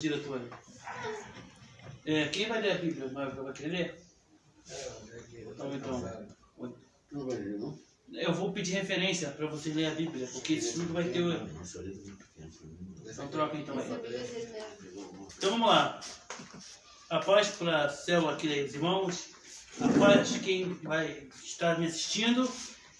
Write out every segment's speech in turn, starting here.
Diretor. Quem vai ler a Bíblia? Vai querer ler? Então. Não vai ler, não? Eu vou pedir referência para vocês lerem a Bíblia, porque esse estudo vai ter. Então troca então aí. Então vamos lá. A paz para a célula aqui dos irmãos, a paz de quem vai estar me assistindo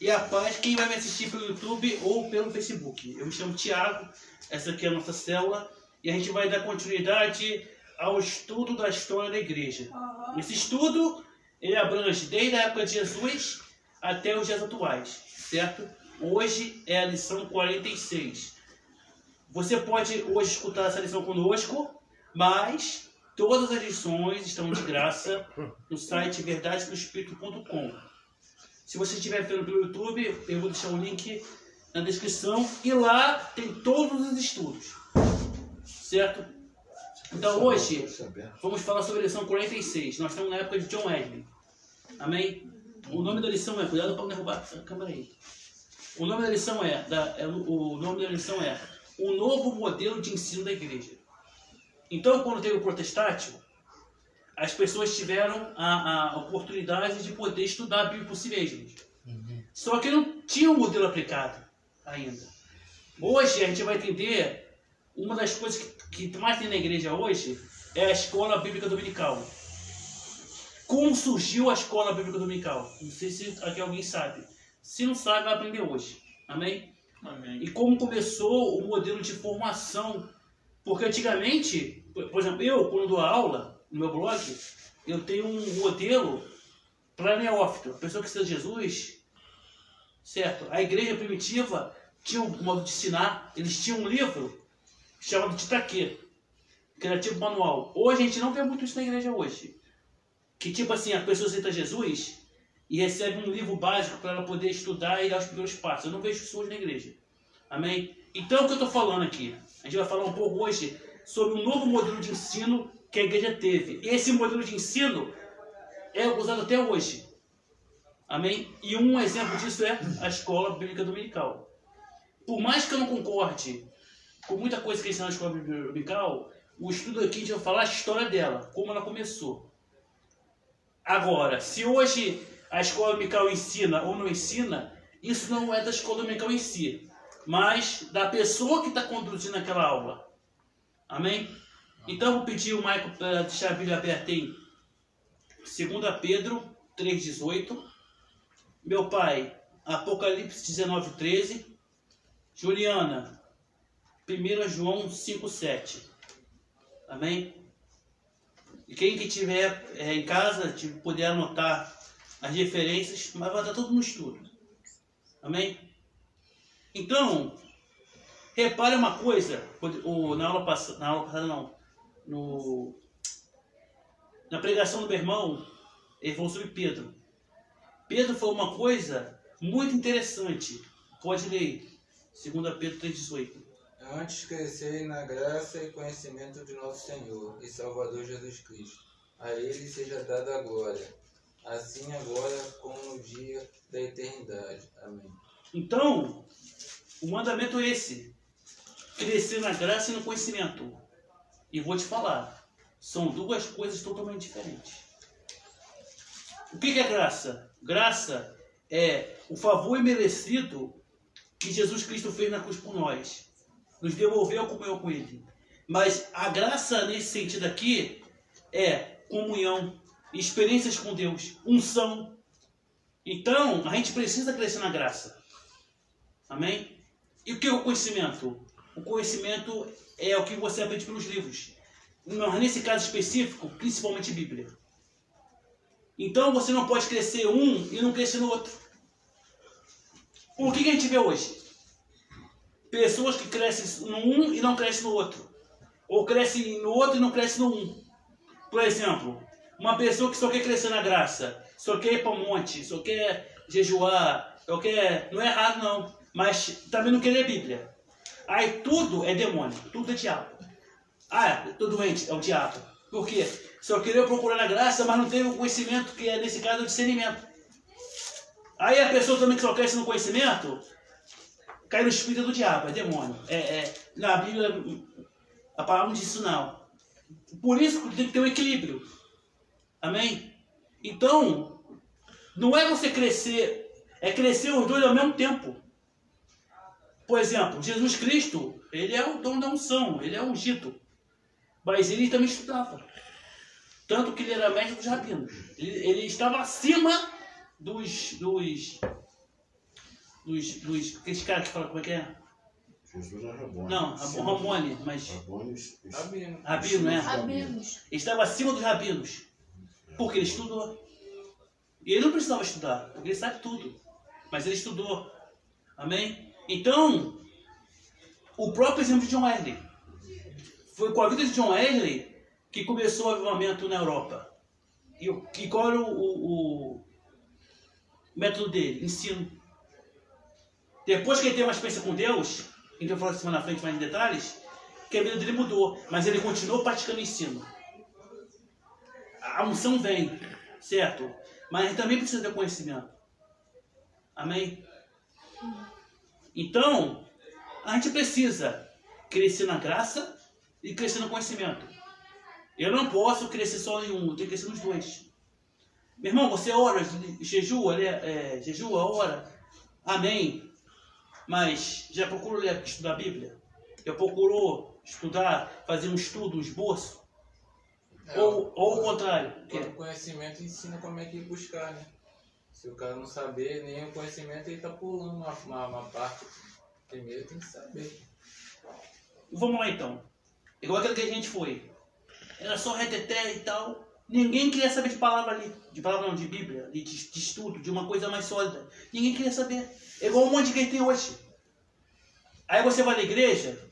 e a paz de quem vai me assistir pelo YouTube ou pelo Facebook. Eu me chamo Tiago, essa aqui é a nossa célula e a gente vai dar continuidade ao estudo da história da igreja. Esse estudo ele abrange desde a época de Jesus até os dias atuais, certo? Hoje é a lição 46. Você pode hoje escutar essa lição conosco, mas todas as lições estão de graça no site verdadesdoespírito.com. Se você estiver vendo pelo YouTube, eu vou deixar o link na descrição e lá tem todos os estudos, certo? Então hoje vamos falar sobre a lição 46. Nós estamos na época de John Wesley. Amém? O nome da lição é... Cuidado para não derrubar a câmera aí. O nome da lição é o novo modelo de ensino da igreja. Então, quando teve o protestático, as pessoas tiveram a oportunidade de poder estudar a Bíblia por si mesmas. Só que não tinha um modelo aplicado ainda. Hoje a gente vai entender uma das coisas que mais tem na igreja hoje é a escola bíblica dominical. Como surgiu a escola bíblica dominical? Não sei se aqui alguém sabe. Se não sabe, vai aprender hoje. Amém? Amém. E como começou o modelo de formação. Porque antigamente, por exemplo, eu quando dou aula no meu blog, eu tenho um modelo para neófito, a pessoa que precisa de Jesus, certo? A igreja primitiva tinha um modo de ensinar, eles tinham um livro chamado de Taquê, que era tipo manual. Hoje a gente não vê muito isso na igreja hoje. Que tipo assim, a pessoa aceita Jesus e recebe um livro básico para ela poder estudar e dar os primeiros passos. Eu não vejo isso hoje na igreja. Amém? Então o que eu estou falando aqui? A gente vai falar um pouco hoje sobre um novo modelo de ensino que a igreja teve. Esse modelo de ensino é usado até hoje. Amém? E um exemplo disso é a escola bíblica dominical. Por mais que eu não concorde com muita coisa que ensina na escola bíblica dominical, o estudo aqui a gente vai falar a história dela, como ela começou. Agora, se hoje a escola dominical ensina ou não ensina, isso não é da escola dominical em si, mas da pessoa que está conduzindo aquela aula. Amém? Então, vou pedir o Michael para deixar a Bíblia aberta em 2 Pedro 3,18. Meu pai, Apocalipse 19,13. Juliana, 1 João 5,7. Amém? E quem que estiver em casa, puder anotar as referências, mas vai estar tudo no estudo. Amém? Então, repare uma coisa, na pregação do meu irmão, ele falou sobre Pedro. Pedro foi uma coisa muito interessante. Pode ler, 2 Pedro 3,18. Antes crescerem na graça e conhecimento de nosso Senhor e Salvador Jesus Cristo. A Ele seja dada a glória, assim agora como no dia da eternidade. Amém. Então, o mandamento é esse. Crescer na graça e no conhecimento. E vou te falar, são duas coisas totalmente diferentes. O que é graça? Graça é o favor imerecido que Jesus Cristo fez na cruz por nós. Nos devolveu a comunhão com Ele. Mas a graça nesse sentido aqui é comunhão, experiências com Deus, unção. Então, a gente precisa crescer na graça. Amém? E o que é o conhecimento? O conhecimento é o que você aprende pelos livros. Mas nesse caso específico, principalmente Bíblia. Então, você não pode crescer um e não crescer no outro. O que a gente vê hoje? Pessoas que crescem no um e não crescem no outro. Ou crescem no outro e não crescem no um. Por exemplo, uma pessoa que só quer crescer na graça, só quer ir para o monte, só quer jejuar, só quer... Não é errado não, mas também não quer ler Bíblia. Aí tudo é demônio, tudo é diabo. Ah, estou doente, é o diabo. Por quê? Só queria procurar na graça, mas não teve o conhecimento, que é nesse caso o discernimento. Aí a pessoa também que só cresce no conhecimento... cai no espírito do diabo, é demônio. Na Bíblia, a palavra não diz isso não. Por isso que tem que ter um equilíbrio. Amém? Então, não é você crescer, é crescer os dois ao mesmo tempo. Por exemplo, Jesus Cristo, ele é o dono da unção, ele é ungido. Mas ele também estudava. Tanto que ele era mestre dos rabinos. Ele estava acima dos aqueles caras que falam como é que é? Jesus é Rabone. Não, Ramone, mas... Rabino, né? Rabinos. Ele estava acima dos rabinos. Porque ele estudou. E ele não precisava estudar, porque ele sabe tudo. Mas ele estudou. Amém? Então, o próprio exemplo de John Wesley. Foi com a vida de John Wesley que começou o avivamento na Europa. E qual era o método dele? Ensino. Depois que ele teve uma experiência com Deus, a gente vai falar semana na frente mais em detalhes, que a vida dele mudou, mas ele continuou praticando o ensino. A unção vem, certo? Mas a gente também precisa ter conhecimento. Amém? Então, a gente precisa crescer na graça e crescer no conhecimento. Eu não posso crescer só em um, eu tenho que crescer nos dois. Meu irmão, você ora, jejua, ora. Amém. Mas já procurou estudar a Bíblia? Já procurou estudar, fazer um estudo, um esboço? Ou o contrário? O conhecimento ensina como é que buscar, né? Se o cara não saber nenhum conhecimento, ele está pulando uma parte. Primeiro tem que saber. Vamos lá então. Igual aquele que a gente foi. Era só reteté e tal. Ninguém queria saber de palavra ali. De palavra não, de Bíblia, de estudo, de uma coisa mais sólida. Ninguém queria saber. É igual um monte de quem tem hoje. Aí você vai na igreja,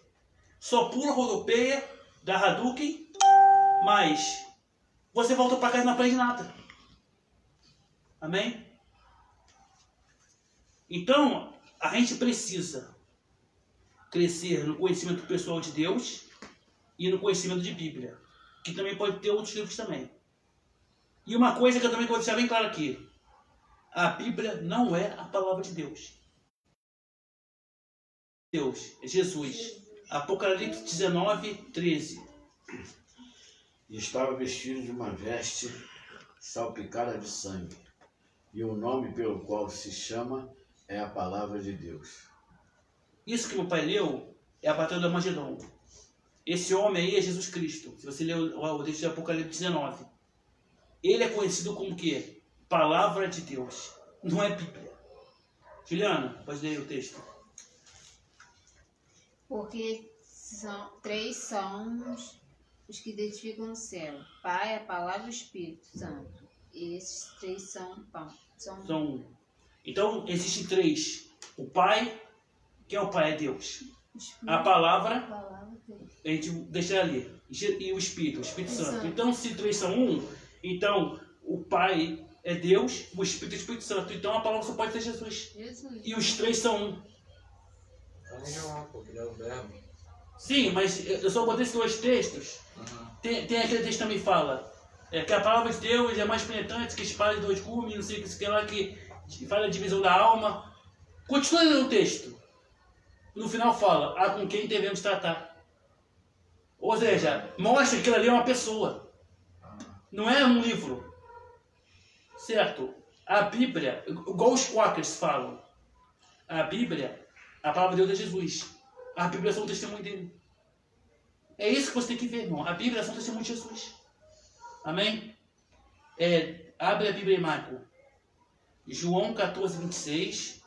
só pula, rodopeia, dá Hadouken, mas você volta para casa e não aprende nada. Amém? Então, a gente precisa crescer no conhecimento pessoal de Deus e no conhecimento de Bíblia, que também pode ter outros livros também. E uma coisa que eu também vou deixar bem claro aqui: a Bíblia não é a palavra de Deus. Deus, é Jesus. Apocalipse 19, 13. E estava vestido de uma veste salpicada de sangue, e o nome pelo qual se chama é a palavra de Deus. Isso que meu pai leu é a Batalha do Armagedon. Esse homem aí é Jesus Cristo. Se você ler o texto de Apocalipse 19, ele é conhecido como o quê? Palavra de Deus. Não é Bíblia. Juliana, pode ler o texto. Porque três são os que identificam o céu: Pai, a Palavra e o Espírito Santo. E esses três são um. Então, existem três. O Pai, quem é o Pai? É Deus. A palavra, a gente deixa ali. E o Espírito Santo. Então, se três são um, então o Pai é Deus, o Espírito é o Espírito Santo. Então, a palavra só pode ser Jesus. E os três são um. Sim, mas eu só botei esses dois textos. Tem aquele texto que também fala que a palavra de Deus é mais penetrante que espada de dois gumes, não sei o que lá, que fala a divisão da alma. Continua no texto. No final fala, com quem devemos tratar. Ou seja, mostra que aquilo ali é uma pessoa. Não é um livro. Certo? A Bíblia, igual os quakers falam, a Bíblia, a palavra de Deus é Jesus. A Bíblia é só um testemunho dele. É isso que você tem que ver, irmão. A Bíblia é só um testemunho de Jesus. Amém? Abre a Bíblia em Marco. João 14, 26.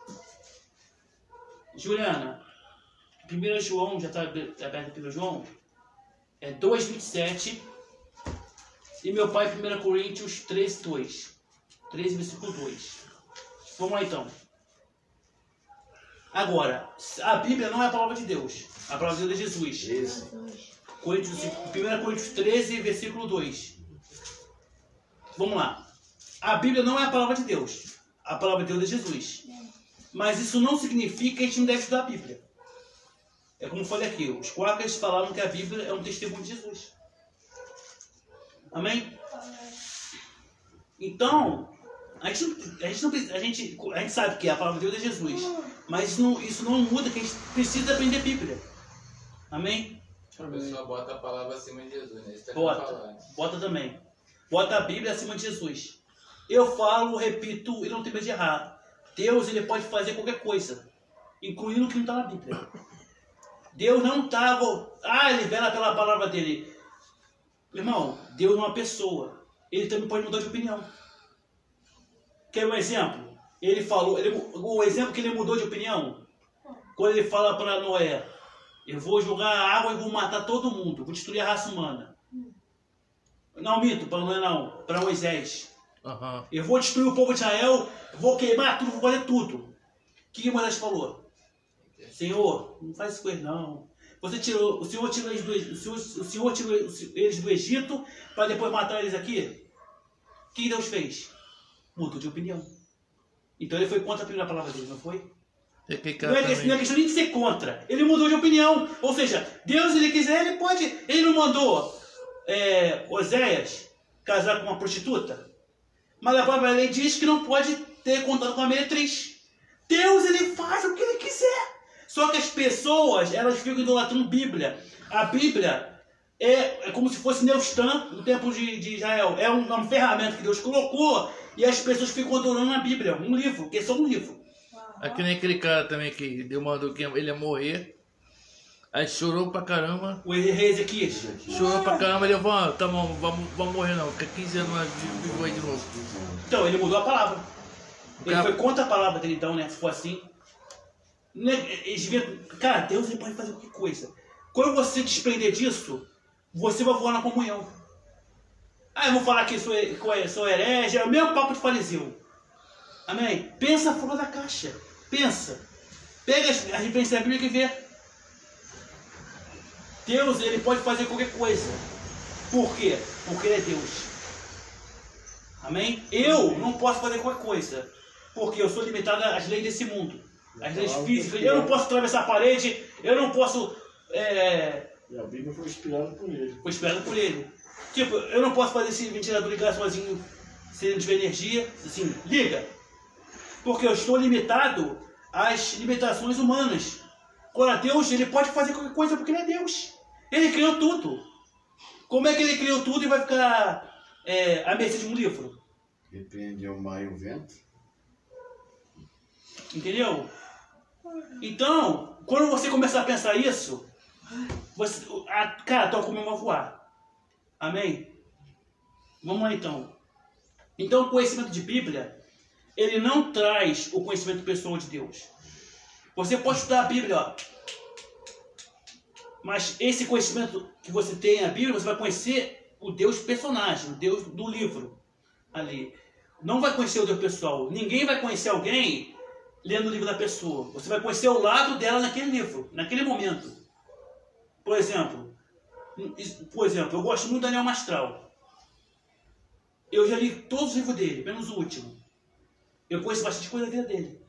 Juliana, 1 João, já está aberto 1 João? 2, 27. E meu pai, 1 Coríntios 13, 2. 13, versículo 2. Vamos lá então. Agora, a Bíblia não é a palavra de Deus. A palavra de Deus é Jesus. 1 Coríntios 13, versículo 2. Vamos lá. A Bíblia não é a palavra de Deus. A palavra de Deus é Jesus. Mas isso não significa que a gente não deve estudar a Bíblia. É como eu falei aqui. Os quakers falaram que a Bíblia é um testemunho de Jesus. Amém? Então, a gente sabe que a palavra de Deus é Jesus. Mas isso não muda que a gente precisa aprender a Bíblia. Amém? A pessoa bota a palavra acima de Jesus, né? Isso tá Bota. Bota também. Bota a Bíblia acima de Jesus. Eu falo, repito, e não tem medo de errar. Deus, ele pode fazer qualquer coisa, incluindo o que não está na Bíblia. Deus não está... ele vela pela palavra dele. Irmão, Deus é uma pessoa. Ele também pode mudar de opinião. Quer um exemplo? Ele falou... o exemplo que ele mudou de opinião, quando ele fala para Noé, eu vou jogar água e vou matar todo mundo, vou destruir a raça humana. Não, mito, para Noé não, para Moisés. Uhum. Eu vou destruir o povo de Israel, vou queimar tudo, vou fazer tudo. O que Moisés falou? Senhor, não faz isso com eles não. O Senhor tirou eles do Egito para depois matar eles aqui? O que Deus fez? Mudou de opinião. Então ele foi contra a primeira palavra dele, não foi? Não é questão nem de ser contra. Ele mudou de opinião. Ou seja, Deus, ele quiser, ele pode. Ele não mandou Oséias casar com uma prostituta. Mas a própria lei diz que não pode ter contato com a meretriz. Deus, ele faz o que ele quiser. Só que as pessoas, elas ficam idolatrando Bíblia. A Bíblia é como se fosse Neustan no tempo de Israel. É uma ferramenta que Deus colocou e as pessoas ficam adorando a Bíblia. Um livro, que é só um livro. Aqui nem aquele cara também que Deus mandou que ele ia morrer. Aí chorou pra caramba. O rei Ezequias. Chorou pra caramba, ele falou, tá bom, vamos morrer não. Fica 15 anos vivo aí de novo. Então, ele mudou a palavra. Ele foi contra a palavra dele, então, né? Se for assim. Cara, Deus, ele pode fazer qualquer coisa. Quando você desprender disso, você vai voar na comunhão. Eu vou falar que sou herege, é o mesmo papo de fariseu. Amém? Pensa fora da caixa. Pensa. Pega as referências da Bíblia e vê. Deus, ele pode fazer qualquer coisa. Por quê? Porque ele é Deus. Amém? Eu não posso fazer qualquer coisa. Porque eu sou limitado às leis desse mundo. As leis físicas. Eu não posso atravessar a parede. Eu não posso... E a Bíblia foi inspirada por ele. Foi inspirada por ele. Tipo, eu não posso fazer esse ventilador ligar sozinho se não tiver energia. Assim, liga. Porque eu estou limitado às limitações humanas. Agora, Deus, ele pode fazer qualquer coisa porque ele é Deus. Ele criou tudo. Como é que ele criou tudo e vai ficar à mercê de um livro? Repreendeu o mar e o vento. Entendeu? Então, quando você começar a pensar isso, cara, tua comida vai voar. Amém? Vamos lá então. Então, o conhecimento de Bíblia, ele não traz o conhecimento pessoal de Deus. Você pode estudar a Bíblia, ó. Mas esse conhecimento que você tem na Bíblia, você vai conhecer o Deus personagem, o Deus do livro ali. Não vai conhecer o Deus pessoal. Ninguém vai conhecer alguém lendo o livro da pessoa. Você vai conhecer o lado dela naquele livro, naquele momento. Por exemplo, eu gosto muito do Daniel Mastral. Eu já li todos os livros dele, menos o último. Eu conheço bastante coisa da vida dele.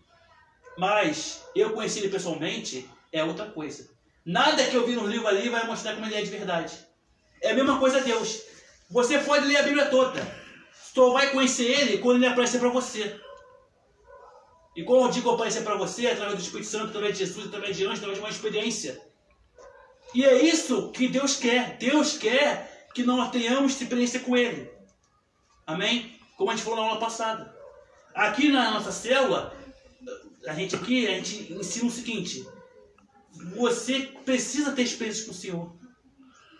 Mas eu conheci ele pessoalmente é outra coisa. Nada que eu vi no livro ali vai mostrar como ele é de verdade. É a mesma coisa a Deus. Você pode ler a Bíblia toda. Só vai conhecer ele quando ele aparecer para você. E como eu digo aparecer para você, através do Espírito Santo, através de Jesus, através de anjos, através de uma experiência. E é isso que Deus quer. Deus quer que nós tenhamos experiência com ele. Amém? Como a gente falou na aula passada. Aqui na nossa célula, a gente ensina o seguinte: você precisa ter experiência com o Senhor.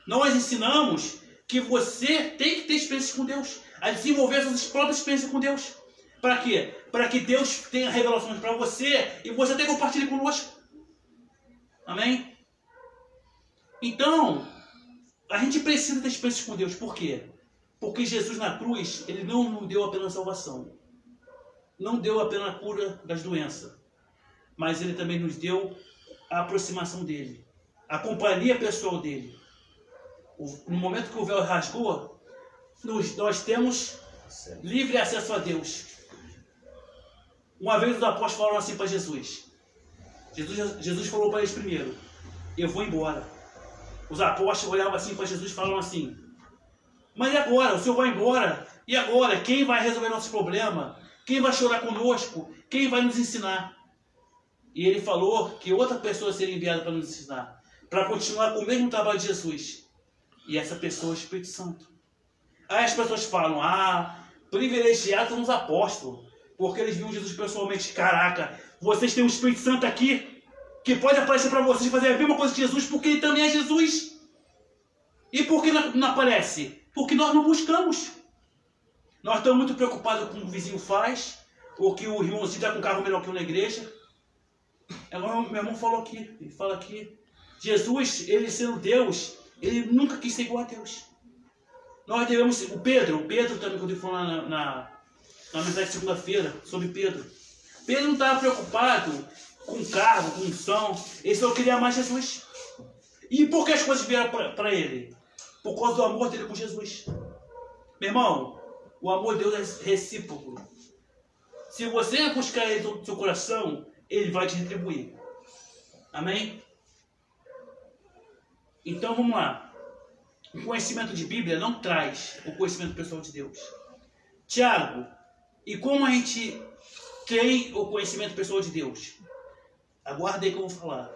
Nós ensinamos que você tem que ter experiência com Deus, a desenvolver suas próprias experiências com Deus. Para quê? Para que Deus tenha revelações para você e você até compartilhe conosco. Amém? Então, a gente precisa ter experiência com Deus. Por quê? Porque Jesus na cruz, ele não nos deu apenas salvação. Não deu apenas a cura das doenças. Mas ele também nos deu a aproximação dele. A companhia pessoal dele. No momento que o véu rasgou, nós temos livre acesso a Deus. Uma vez os apóstolos falaram assim para Jesus. Jesus falou para eles primeiro: eu vou embora. Os apóstolos olhavam assim para Jesus e falaram assim: mas e agora? O Senhor vai embora? E agora? Quem vai resolver nossos problemas? Quem vai chorar conosco? Quem vai nos ensinar? E ele falou que outra pessoa seria enviada para nos ensinar. para continuar com o mesmo trabalho de Jesus. E essa pessoa é o Espírito Santo. Aí as pessoas falam, privilegiados são os apóstolos, porque eles viram Jesus pessoalmente. Caraca, vocês têm um Espírito Santo aqui, que pode aparecer para vocês fazer a mesma coisa que Jesus, porque ele também é Jesus. E por que não aparece? Porque nós não buscamos. Nós estamos muito preocupados com o que o vizinho faz, ou que o irmãozinho está com um carro melhor que eu na igreja. Agora meu irmão falou aqui, ele fala aqui, Jesus, ele sendo Deus, ele nunca quis ser igual a Deus. Nós devemos, o Pedro também, quando ele falou na mensagem de segunda-feira, sobre Pedro não estava preocupado com cargo, com unção, ele só queria amar Jesus. E por que as coisas vieram para ele? Por causa do amor dele com Jesus. Meu irmão, o amor de Deus é recíproco. Se você buscar ele do seu coração, ele vai te retribuir. Amém? Então vamos lá. O conhecimento de Bíblia não traz o conhecimento pessoal de Deus. Tiago, e como a gente tem o conhecimento pessoal de Deus? Aguarda aí que eu vou falar.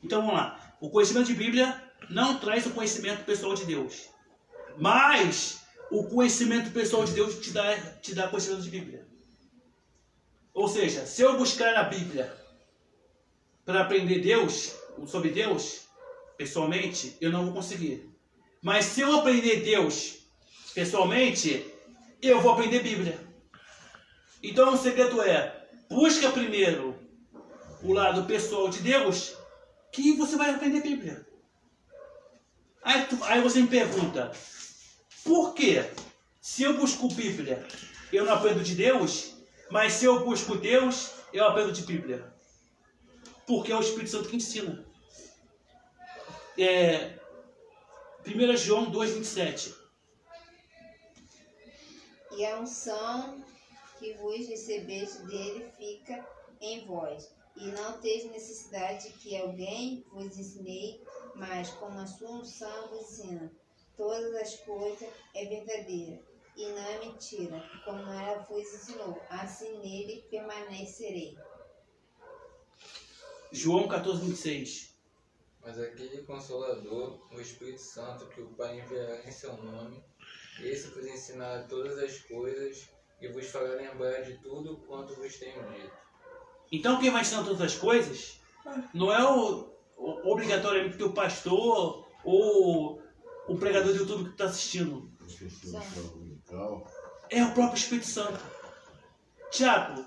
Então vamos lá. O conhecimento de Bíblia não traz o conhecimento pessoal de Deus. Mas o conhecimento pessoal de Deus te dá conhecimento de Bíblia. Ou seja, se eu buscar na Bíblia para aprender sobre Deus, pessoalmente, eu não vou conseguir. Mas se eu aprender Deus pessoalmente, eu vou aprender Bíblia. Então o segredo é, busca primeiro o lado pessoal de Deus, que você vai aprender Bíblia. Aí você me pergunta, por que se eu busco Bíblia, eu não aprendo de Deus, mas se eu busco Deus, eu aprendo de Bíblia? Porque é o Espírito Santo que ensina. 1 João 2,27. E a unção que vos recebeste dele fica em vós, e não teis necessidade que alguém vos ensine, mas como a sua unção vos ensina, todas as coisas é verdadeira, e não é mentira, como ela vos ensinou, assim nele permanecerei. João 14,26. Mas aquele Consolador, o Espírito Santo, que o Pai enviará em seu nome, esse vos ensinará todas as coisas e vos fará lembrar de tudo quanto vos tenho dito. Então quem vai ensinar todas as coisas não é obrigatoriamente o pastor ou o pregador de YouTube que está assistindo. É o próprio Espírito Santo. Tiago,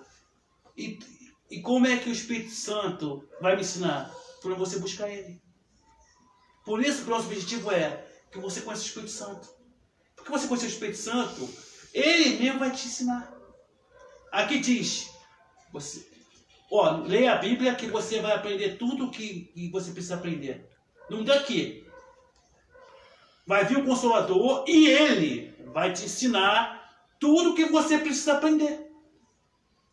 e como é que o Espírito Santo vai me ensinar? Por você buscar ele. Por isso que o nosso objetivo é que você conheça o Espírito Santo. Porque você conhecer o Espírito Santo, ele mesmo vai te ensinar. Aqui diz, leia a Bíblia que você vai aprender tudo que você precisa aprender. Não daqui. Vai vir o Consolador e ele vai te ensinar tudo que você precisa aprender.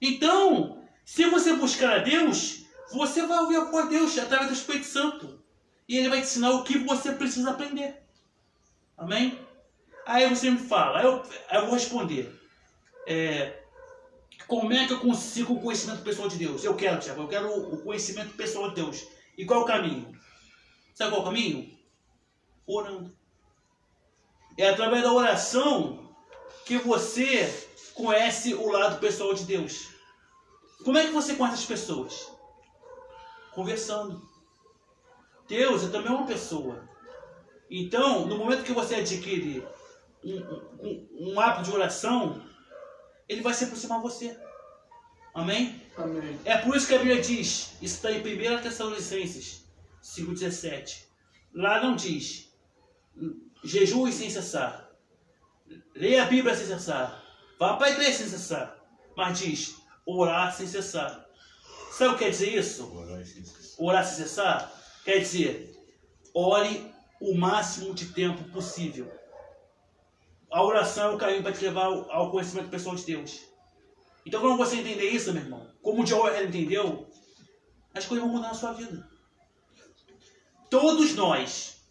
Então, se você buscar a Deus, você vai ouvir a voz de Deus através do Espírito Santo. E ele vai te ensinar o que você precisa aprender. Amém? Aí você me fala, eu vou responder. Como é que eu consigo o conhecimento pessoal de Deus? Eu quero, Tiago, eu quero o conhecimento pessoal de Deus. E qual é o caminho? Sabe qual é o caminho? Orando. É através da oração que você conhece o lado pessoal de Deus. Como é que você conhece as pessoas? Conversando. Deus é também uma pessoa. Então, no momento que você adquire um hábito de oração, ele vai se aproximar de você. Amém? Amém. É por isso que a Bíblia diz, isso está em 1 Tessalonicenses 5,17. Lá não diz, jejue sem cessar. Leia a Bíblia sem cessar. Vá para a igreja sem cessar. Mas diz, orar sem cessar. Sabe o que quer dizer isso? Orar sem cessar? Quer dizer, ore o máximo de tempo possível. A oração é o caminho para te levar ao conhecimento pessoal de Deus. Então, quando você entender isso, meu irmão, como o Joel entendeu, as coisas vão mudar na sua vida. Todos nós,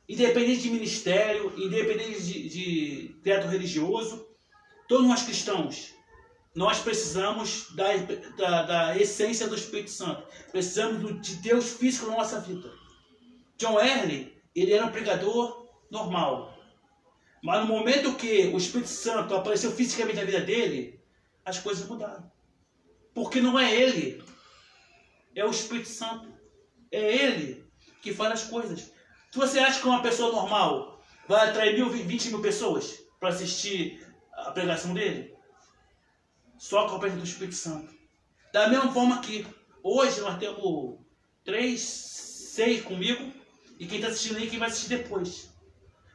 independente de ministério, independente de credo religioso, todos nós cristãos, nós precisamos da essência do Espírito Santo. Precisamos de Deus físico na nossa vida. John Wesley, ele era um pregador normal. Mas no momento que o Espírito Santo apareceu fisicamente na vida dele, as coisas mudaram. Porque não é ele, é o Espírito Santo. É ele que faz as coisas. Se você acha que uma pessoa normal vai atrair 20 mil pessoas para assistir a pregação dele, só com a presença do Espírito Santo. Da mesma forma que hoje nós temos 6 comigo, e quem está assistindo aí, quem vai assistir depois.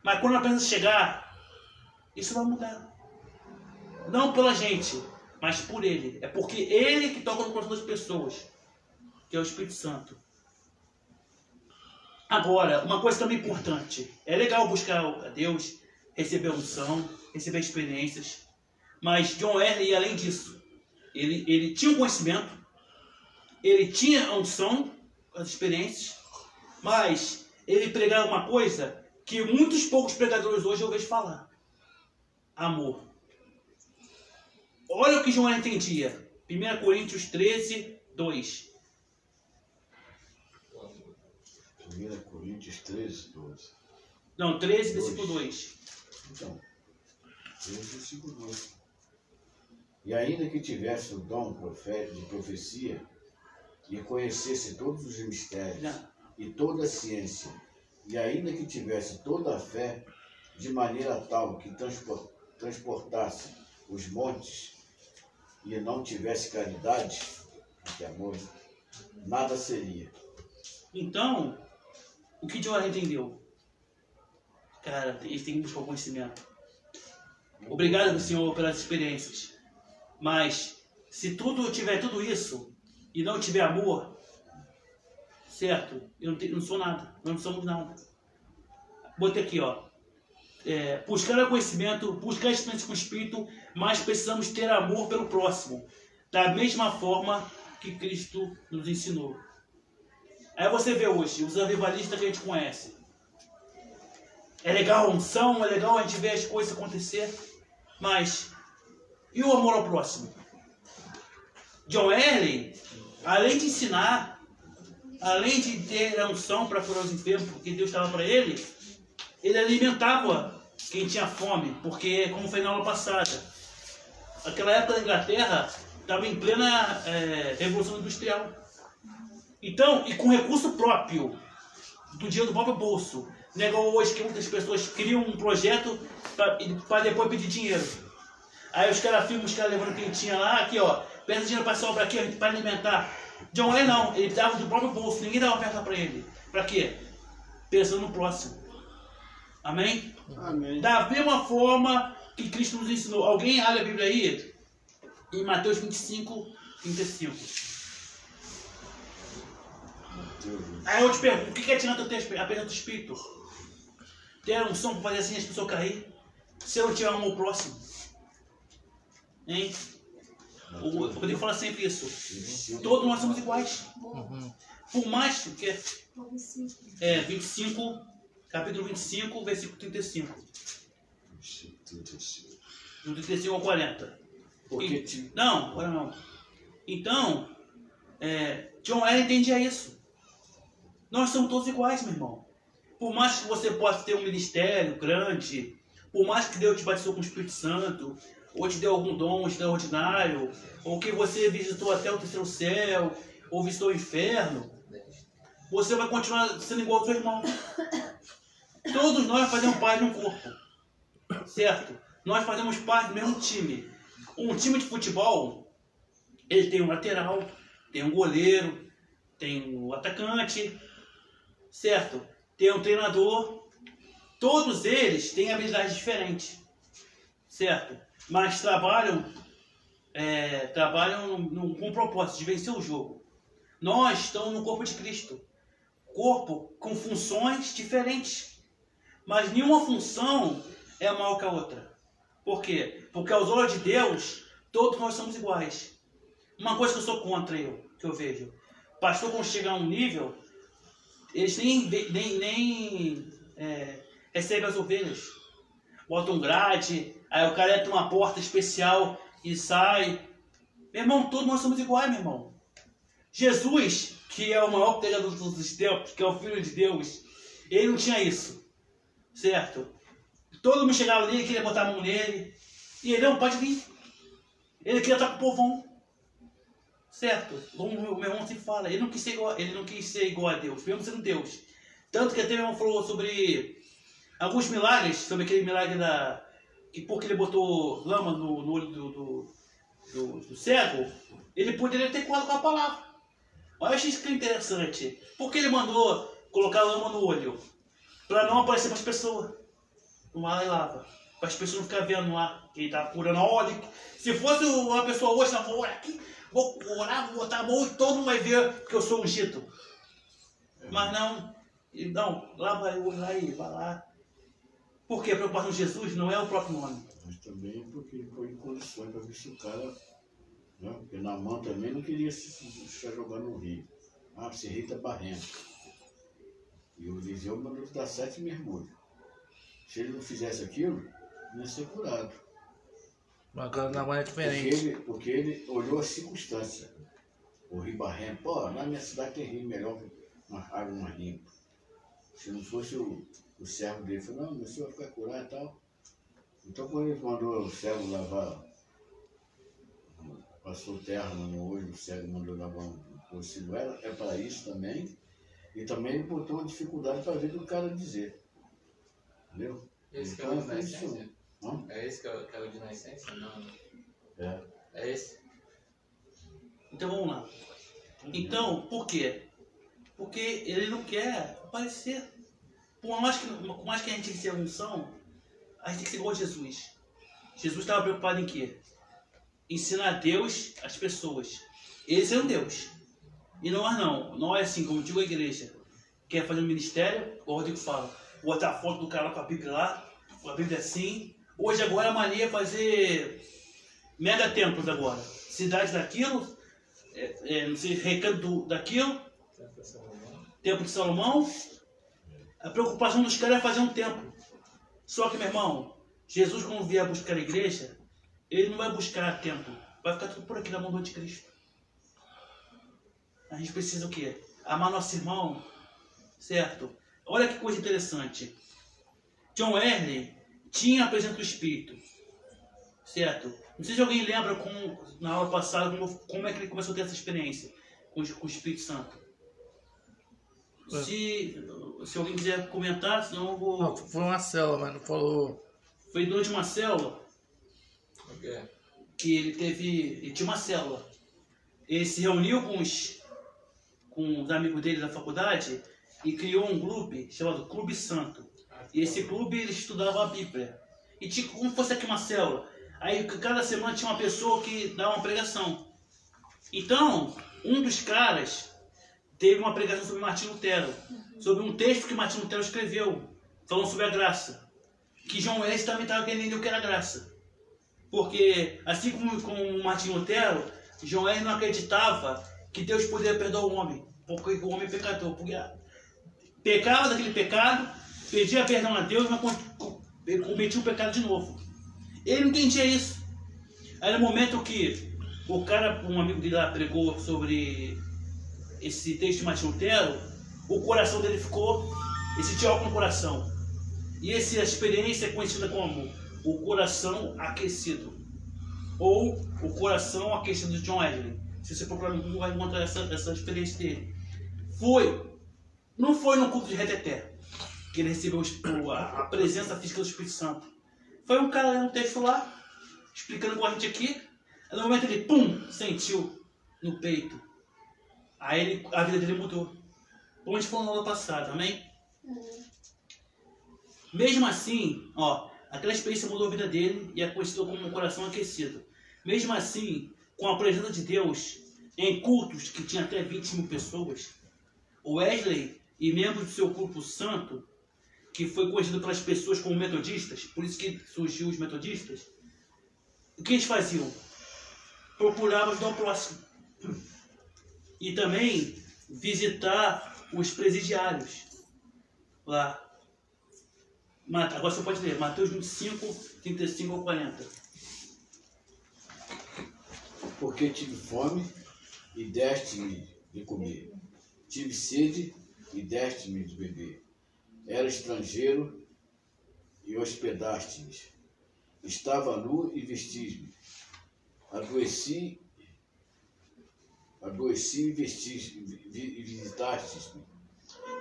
Mas quando a presença chegar, isso vai mudar. Não pela gente, mas por ele. É porque ele que toca no coração das pessoas, que é o Espírito Santo. Agora, uma coisa também importante. É legal buscar a Deus, receber unção, receber experiências. Mas John Wesley, além disso, ele tinha um conhecimento, ele tinha a unção, as experiências, mas ele pregava uma coisa que muitos poucos pregadores hoje eu vejo falar. Amor. Olha o que João entendia. 1 Coríntios 13, 2. 1 Coríntios 13, 12. Não, 13, versículo 2. Então, 13, versículo 2. E ainda que tivesse o dom de profecia, e conhecesse todos os mistérios, e toda a ciência, e ainda que tivesse toda a fé, de maneira tal que transportasse os montes, e não tivesse caridade, que amor, nada seria. Então, o que John entendeu? Cara, ele tem que buscar o conhecimento. Obrigado, Senhor, pelas experiências. Mas, se tudo tiver tudo isso, e não tiver amor, certo? Eu não sou nada. Nós não somos nada. Botei aqui, ó. Buscar o conhecimento, buscar a experiência com o Espírito, mas precisamos ter amor pelo próximo. Da mesma forma que Cristo nos ensinou. Aí você vê hoje, os avivalistas que a gente conhece. É legal a unção, é legal a gente ver as coisas acontecer, mas e o amor ao próximo? John Wesley, além de ensinar, além de ter a unção para curar os enfermos, porque Deus estava para ele alimentava quem tinha fome, porque, como foi na aula passada, aquela época da Inglaterra estava em plena revolução industrial. Então, e com recurso próprio, do dinheiro do próprio bolso, negou hoje que muitas pessoas criam um projeto para depois pedir dinheiro. Aí os caras filmam, os caras levando quem tinha lá, aqui ó, peça dinheiro para sobrar aqui, para alimentar. John Wesley não, ele dava do próprio bolso, ninguém dava oferta para ele. Para quê? Pensando no próximo. Amém? Amém. Da mesma forma que Cristo nos ensinou. Alguém abre a Bíblia aí? Em Mateus 25, 35. Aí eu te pergunto, o que adianta eu ter a presença do Espírito? Ter a unção para fazer assim as pessoas cair? Se eu não tiver amor próximo? Hein? O Rodrigo fala sempre isso. Todos nós somos iguais. Por mais que... 25, capítulo 25, versículo 35. Do 35 ao 40. Não, agora não. Então, John Wesley entendia isso. Nós somos todos iguais, meu irmão. Por mais que você possa ter um ministério grande, por mais que Deus te batizou com o Espírito Santo, ou te deu algum dom extraordinário, ou que você visitou até o terceiro céu, ou visitou o inferno, você vai continuar sendo igual ao seu irmão. Todos nós fazemos parte de um corpo, certo? Nós fazemos parte do mesmo time. Um time de futebol, ele tem um lateral, tem um goleiro, tem um atacante, certo? Tem um treinador. Todos eles têm habilidades diferentes, certo? Mas trabalham com o propósito de vencer o jogo. Nós estamos no corpo de Cristo. Corpo com funções diferentes. Mas nenhuma função é maior que a outra. Por quê? Porque aos olhos de Deus, todos nós somos iguais. Uma coisa que eu sou contra, que eu vejo. Pastor, quando chega a um nível, eles nem recebem as ovelhas. Botam grade, aí o cara entra numa porta especial e sai, Meu irmão, todos nós somos iguais, meu irmão. Jesus, que é o maior pregador de todos os tempos, que é o Filho de Deus, ele não tinha isso. Certo? Todo mundo chegava nele, queria botar a mão nele. E ele não pode vir. Ele queria estar com o povão. Certo? Como o meu irmão se fala, ele não quis ser igual a Deus, mesmo sendo Deus. Tanto que até meu irmão falou sobre alguns milagres, sobre aquele milagre que porque ele botou lama no olho do cego, ele poderia ter curado com a palavra. Mas eu achei isso que é interessante. Porque ele mandou colocar lama no olho? Para não aparecer para as pessoas. Não lá e lava. Para as pessoas não ficarem vendo lá que ele está curando. Olha, se fosse uma pessoa hoje, ela falou, olha aqui, vou orar, vou botar a mão e todo mundo vai ver que eu sou ungido. Mas não, lava o olho aí, vai lá. Por quê? A preocupação de Jesus não é o próprio nome. Mas também porque ele foi em condições para ver se o cara, né? Porque Naamã também não queria se jogar no rio. Ah, esse rio está barrento. E o Eliseu mandou dar 7 mergulhos. Se ele não fizesse aquilo, não ia ser curado. Mas agora Naamã é diferente. Porque ele olhou a circunstância. O rio barrento, pô, na minha cidade tem rio melhor que uma água mais limpa. Se não fosse o servo dele, falou, não, meu senhor vai ficar curado e tal. Então quando ele mandou o servo lavar, passou terra no olho do servo, mandou lavar um pocilho, é para isso também. E também ele botou dificuldade para ver o que o cara dizer. Entendeu? Esse então, que é o de nascença? Não? É esse que é o de nascença? Não. É esse? Então vamos lá. Então, por quê? Porque ele não quer aparecer. Por mais que a gente receba unção, a gente tem que ser igual a Jesus. Jesus estava preocupado em quê? Ensinar Deus às pessoas. Eles são Deus. E nós não. Não é assim, como eu digo a igreja. Quer fazer um ministério, o Rodrigo fala, botar a foto do cara com a Bíblia lá, a Bíblia assim. Hoje agora a mania é fazer mega templos agora. Cidade daquilo, não sei, recanto daquilo, Templo de Salomão. A preocupação dos caras é fazer um templo. Só que, meu irmão, Jesus quando vier buscar a igreja, ele não vai buscar templo. Vai ficar tudo por aqui na mão do anticristo. A gente precisa o quê? Amar nosso irmão, certo? Olha que coisa interessante. John Wesley tinha a presença do Espírito, certo? Não sei se alguém lembra na aula passada como é que ele começou a ter essa experiência com o Espírito Santo. Se alguém quiser comentar, senão eu vou... Não, foi uma célula, mas não falou... Foi durante uma célula Okay. que ele tinha uma célula. Ele se reuniu com os amigos dele da faculdade e criou um clube chamado Clube Santo. E esse clube ele estudava a Bíblia. E tinha como se fosse aqui uma célula. Aí cada semana tinha uma pessoa que dava uma pregação. Então, um dos caras teve uma pregação sobre Martinho Lutero, sobre um texto que Martinho Lutero escreveu, falando sobre a graça. Que João Wesley também estava entendendo o que era graça. Porque, assim como Martinho Lutero, João Wesley não acreditava que Deus poderia perdoar o homem, porque o homem é pecador. Porque pecava daquele pecado, pedia perdão a Deus, mas cometia o pecado de novo. Ele não entendia isso. Aí no momento que um amigo dele lá pregou sobre esse texto de Martinho Lutero, o coração dele ficou, ele sentiu algo no coração. E essa experiência é conhecida como o coração aquecido. Ou o coração aquecido de John Wesley. Se você procurar no Google, vai encontrar essa experiência dele. Não foi no culto de reteté que ele recebeu a presença física do Espírito Santo. Foi um cara lendo um texto lá, explicando com a gente aqui. Aí no momento ele, sentiu no peito. Aí a vida dele mudou. Como a gente falou na aula passada, amém? Mesmo assim, aquela experiência mudou a vida dele e a conheceu como um coração aquecido. Mesmo assim, com a presença de Deus, em cultos que tinha até 20 mil pessoas, o Wesley e membros do seu corpo santo, que foi conhecido pelas pessoas como metodistas, por isso que surgiu os metodistas, o que eles faziam? Procuravam ajudar o próximo. E também visitar os presidiários lá. Agora você pode ler, Mateus 25, 35 ao 40. Porque tive fome e deste-me de comer. Tive sede e deste-me de beber. Era estrangeiro e hospedaste-me. Estava nu e vestiste-me. Adoeci e visitaste-me.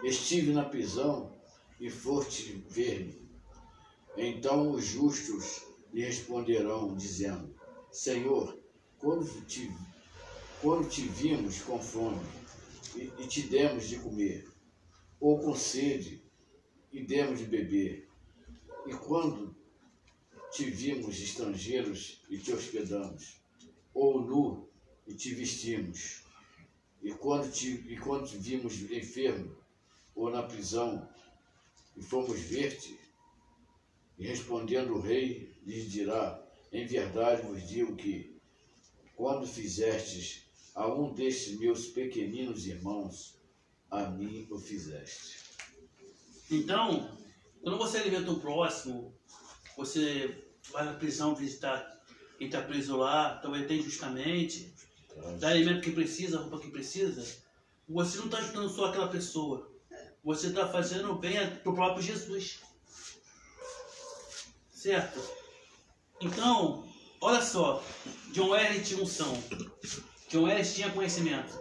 Estive na prisão e foste ver-me. Então os justos lhe responderão, dizendo: Senhor, quando te vimos com fome e te demos de comer, ou com sede e demos de beber, e quando te vimos estrangeiros e te hospedamos, ou nu e te vestimos, e quando te vimos enfermo ou na prisão e fomos ver-te? E respondendo o rei, lhes dirá: em verdade vos digo que, quando fizestes a um destes meus pequeninos irmãos, a mim o fizeste. Então, quando você alimenta o próximo, você vai na prisão visitar quem está preso lá, talvez até injustamente, dá alimento que precisa, roupa que precisa, você não está ajudando só aquela pessoa, você está fazendo bem para o próprio Jesus. Certo? Então, olha só, John Wesley tinha unção, John Wesley tinha conhecimento,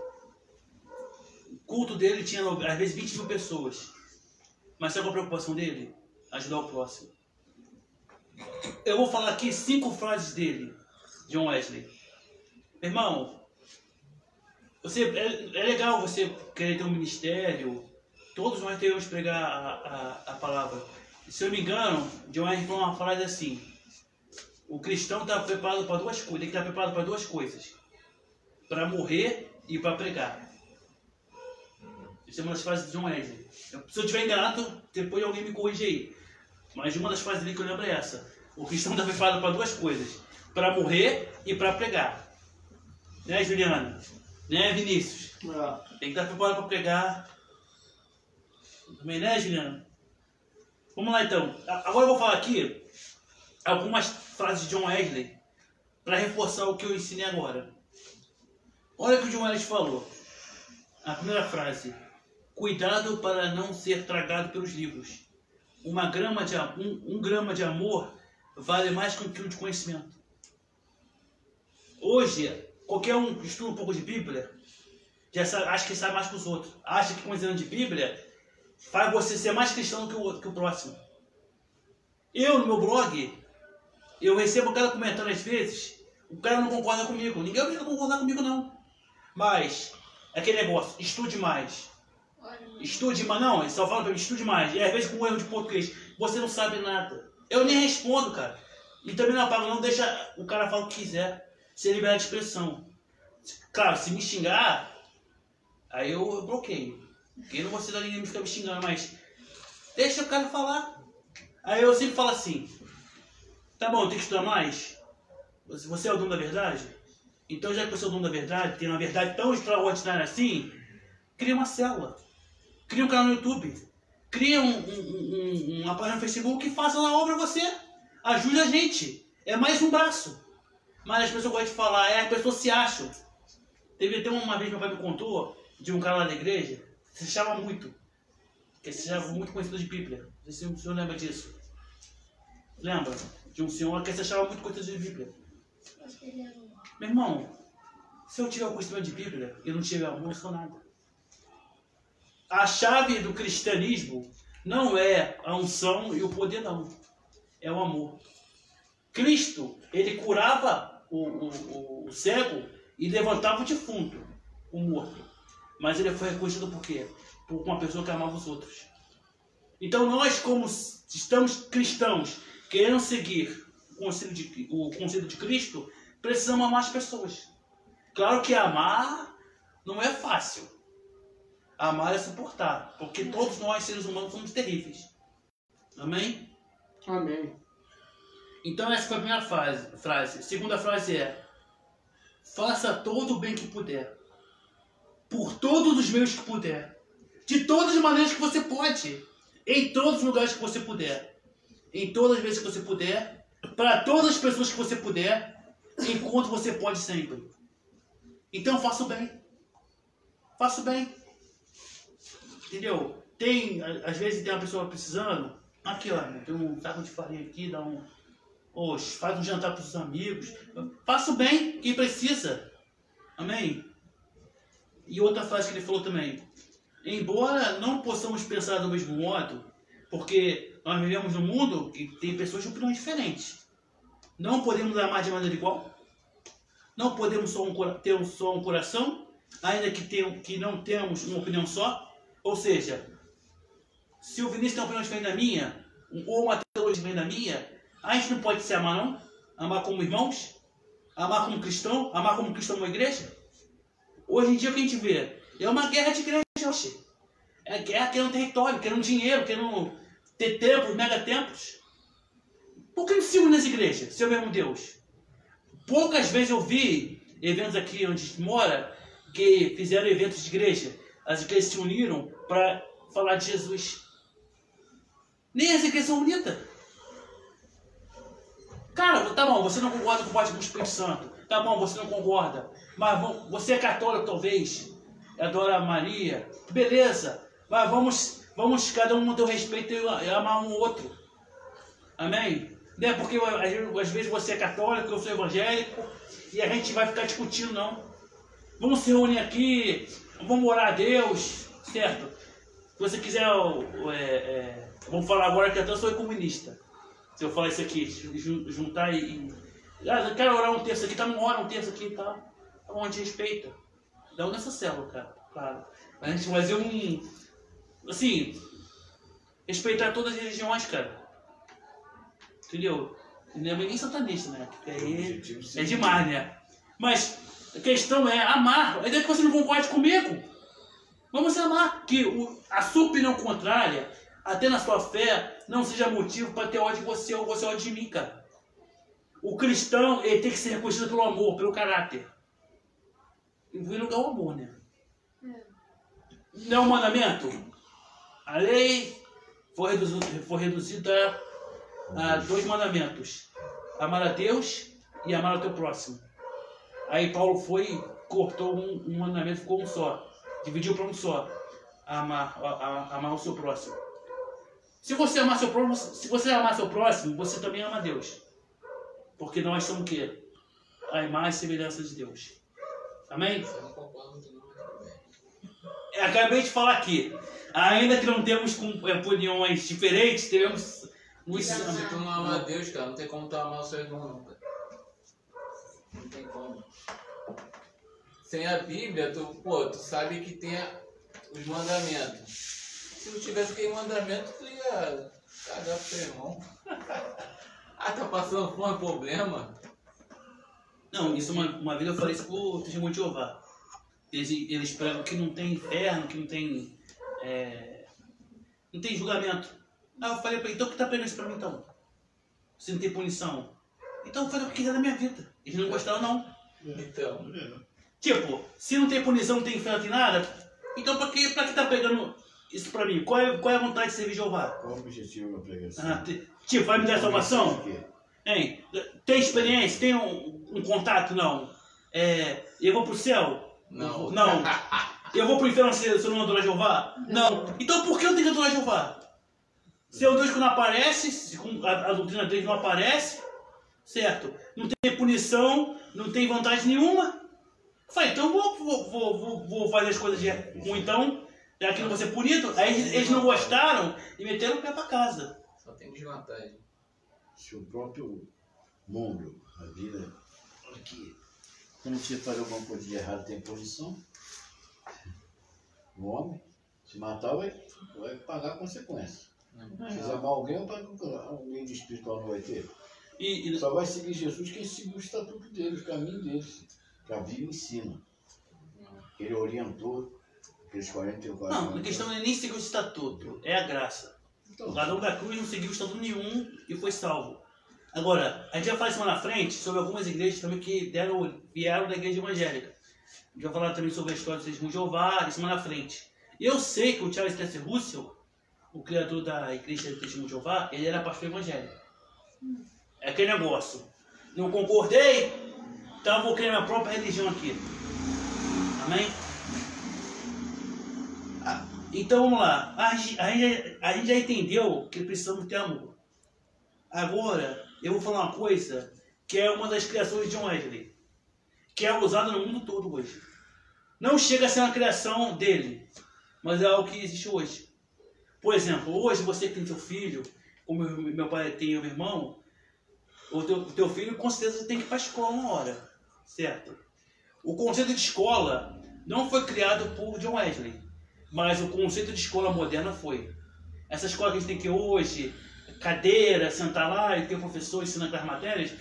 o culto dele tinha às vezes 20 mil pessoas, mas sabe qual a preocupação dele? Ajudar o próximo. Eu vou falar aqui 5 frases dele, John Wesley. Irmão, é legal você querer ter um ministério, todos nós devemos pregar a palavra. Se eu não me engano, John Wesley falou uma frase assim: o cristão está preparado para 2 coisas, tem que estar preparado para 2 coisas: para morrer e para pregar. Essa é uma das frases de John Wesley. Se eu estiver enganado, depois alguém me corrige aí. Mas uma das frases dele que eu lembro é essa: o cristão está preparado para 2 coisas: para morrer e para pregar. Né, Juliana? Né, Vinícius? Tem que estar preparado para pregar. Também, né, Juliana? Vamos lá então. Agora eu vou falar aqui algumas frases de John Wesley para reforçar o que eu ensinei agora. Olha o que o John Wesley falou. A primeira frase: cuidado para não ser tragado pelos livros. Um grama de amor vale mais que 1 quilo de conhecimento. Hoje, qualquer um que estuda um pouco de Bíblia já acha que sabe mais que os outros. Acha que conhecendo de Bíblia faz você ser mais cristão que o próximo. Eu, no meu blog, eu recebo cada comentário às vezes, o cara não concorda comigo. Ninguém vai concordar comigo, não. Mas, aquele negócio, estude mais. Estude mais. Não, ele só fala pra mim, estude mais. E às vezes com um erro de português, você não sabe nada. Eu nem respondo, cara. E também não apago, não, deixa o cara falar o que quiser. Sem liberdade de expressão. Claro, se me xingar, aí eu bloqueio. Porque eu não vou ser da ninguém ficar me xingando, mas deixa o cara falar. Aí eu sempre falo assim: tá bom, tem que estudar mais? Você é o dono da verdade? Então, já que você é o dono da verdade, tem uma verdade tão extraordinária assim, cria uma célula, cria um canal no YouTube, cria uma página no Facebook e faça na obra você. Ajude a gente. É mais um braço. Mas as pessoas gostam de falar, as pessoas se acham. Teve até uma vez meu pai me contou de um cara lá da igreja, que se achava muito. Que se achava muito conhecido de Bíblia. Não sei se o senhor lembra disso. Lembra? De um senhor que se achava muito conhecido de Bíblia. Meu irmão, se eu tiver o conhecimento de Bíblia e não tiver amor, não sou nada. A chave do cristianismo não é a unção e o poder, não. É o amor. Cristo, ele curava o cego e levantava o defunto, o morto. Mas ele foi reconhecido por quê? Por uma pessoa que amava os outros. Então nós, como estamos cristãos, querendo seguir o conselho de Cristo, precisamos amar as pessoas. Claro que amar não é fácil. Amar é suportar, porque todos nós, seres humanos, somos terríveis. Amém? Amém. Então essa foi a primeira frase. A segunda frase é: faça todo o bem que puder, por todos os meios que puder, de todas as maneiras que você pode, em todos os lugares que você puder, em todas as vezes que você puder, para todas as pessoas que você puder, enquanto você pode sempre. Então eu faço bem. Faço bem. Entendeu? Às vezes tem uma pessoa precisando. Aqui, ó, tem um saco de farinha aqui, dá um. Oxe, faz um jantar para os amigos. Faço bem quem precisa. Amém? E outra frase que ele falou também. Embora não possamos pensar do mesmo modo, porque nós vivemos num mundo que tem pessoas de opiniões diferentes. Não podemos amar de maneira igual. Não podemos ter só um coração, ainda que não temos uma opinião só. Ou seja, se o Vinícius tem uma opinião diferente da minha, ou uma teologia diferente da minha, a gente não pode se amar, não? Amar como irmãos? Amar como cristão? Amar como cristão numa igreja? Hoje em dia o que a gente vê é uma guerra de igreja. É guerra querendo território, querendo dinheiro, querendo ter templos, megatemplos. Por que não se une nas igrejas, seu mesmo Deus? Poucas vezes eu vi eventos aqui onde a gente mora que fizeram eventos de igreja. As igrejas se uniram para falar de Jesus. Nem as igrejas são unidas. Cara, tá bom, você não concorda com o batismo do Espírito Santo. Tá bom, você não concorda. Mas você é católico, talvez. Adora Maria. Beleza. Mas vamos cada um ter o respeito e amar um outro. Amém? Não é porque às vezes você é católico, eu sou evangélico, e a gente vai ficar discutindo, não. Vamos se reunir aqui, vamos orar a Deus, certo? Se você quiser, vamos falar agora que até eu sou comunista. Se eu falar isso aqui, juntar eu quero orar um terço aqui, tá? Não ora um terço aqui, tá? Tá bom, a gente respeita. Dá um nessa célula, cara, claro. A gente fazer assim, respeitar todas as religiões, cara. Entendeu? Não é nem satanista, né? Porque aí é demais, né? Mas a questão é amar. Ainda que você não concorde comigo, vamos amar. Que a sua opinião contrária, até na sua fé, não seja motivo para ter ódio de você ou você ódio de mim, cara. O cristão, ele tem que ser reconhecido pelo amor, pelo caráter. Em primeiro lugar, o amor, né? Não é um mandamento? A lei foi reduzida a 2 mandamentos. Amar a Deus e amar o teu próximo. Aí Paulo cortou um mandamento, ficou um só. Dividiu para um só. Amar o seu próximo. Se você amar seu próximo, você também ama Deus. Porque nós somos o quê? A imagem e semelhança de Deus. Amém? Acabei de falar aqui. Ainda que não temos opiniões diferentes, devemos... Se tu não ama a Deus, cara, não tem como tu amar o seu irmão, não, cara. Não tem como. Sem a Bíblia, tu sabe que tem os mandamentos. Se não tivesse aquele mandamento, tu ia cagar pro teu irmão. Tá passando fome, problema? Não, isso uma vez eu falei isso pro testemunho de Jeová. Eles pregam que não tem inferno, que não tem julgamento. Aí eu falei pra ele, então o que tá pegando isso pra mim então? Se não tem punição. Então faz o que quiser da minha vida. Eles não gostaram não. Então. Tipo, se não tem punição, não tem inferno, não tem nada, então pra que tá pegando isso pra mim? Qual é a vontade de servir Jeová? Qual o objetivo da pregação? Tipo, vai me dar salvação? Hein? Tem experiência? Tem um contato? Não. Eu vou pro céu? Não. Não. Eu vou pro inferno se eu não adorar Jeová? Não. Então por que eu tenho que adorar Jeová? Se é o Deus que não aparece, a doutrina dele não aparece, certo? Não tem punição, não tem vantagem nenhuma. Eu falei, então vou fazer as coisas ruim então, já que não vou ser punido. Aí eles não gostaram e meteram o pé pra casa. Só tem desvantagem. Se o próprio mundo, a vida, aqui, quando você faz alguma coisa de errado, tem punição. O homem, se matar, vai pagar a consequência. Se amar alguém, alguém de espiritual não vai ter. Só vai seguir Jesus quem seguir o estatuto dele, o caminho dele. Que a Bíblia ensina. Ele orientou aqueles 44 anos. Não, a questão não é nem seguir o estatuto, é a graça. Então, o ladrão da cruz não seguiu o estatuto nenhum e foi salvo. Agora, a gente vai falar isso lá na frente sobre algumas igrejas também que vieram da igreja evangélica. A gente vai falar também sobre a história do testemunho de Jeová, isso lá na frente. Eu sei que o Charles Taze Russell, o criador da igreja do testemunho de Jeová, ele era pastor evangélico. É aquele negócio. Não concordei, então eu vou criar minha própria religião aqui. Amém? Então vamos lá. A gente já entendeu que precisamos ter amor. Agora, eu vou falar uma coisa que é uma das criações de John Wesley, que é usada no mundo todo hoje. Não chega a ser uma criação dele, mas é algo que existe hoje. Por exemplo, hoje você que tem seu filho, como meu pai tem o meu irmão, o teu filho com certeza tem que ir para a escola uma hora, certo? O conceito de escola não foi criado por John Wesley, mas o conceito de escola moderna foi. Essa escola que a gente tem aqui hoje, cadeira, sentar lá e ter um professor ensinando aquelas matérias,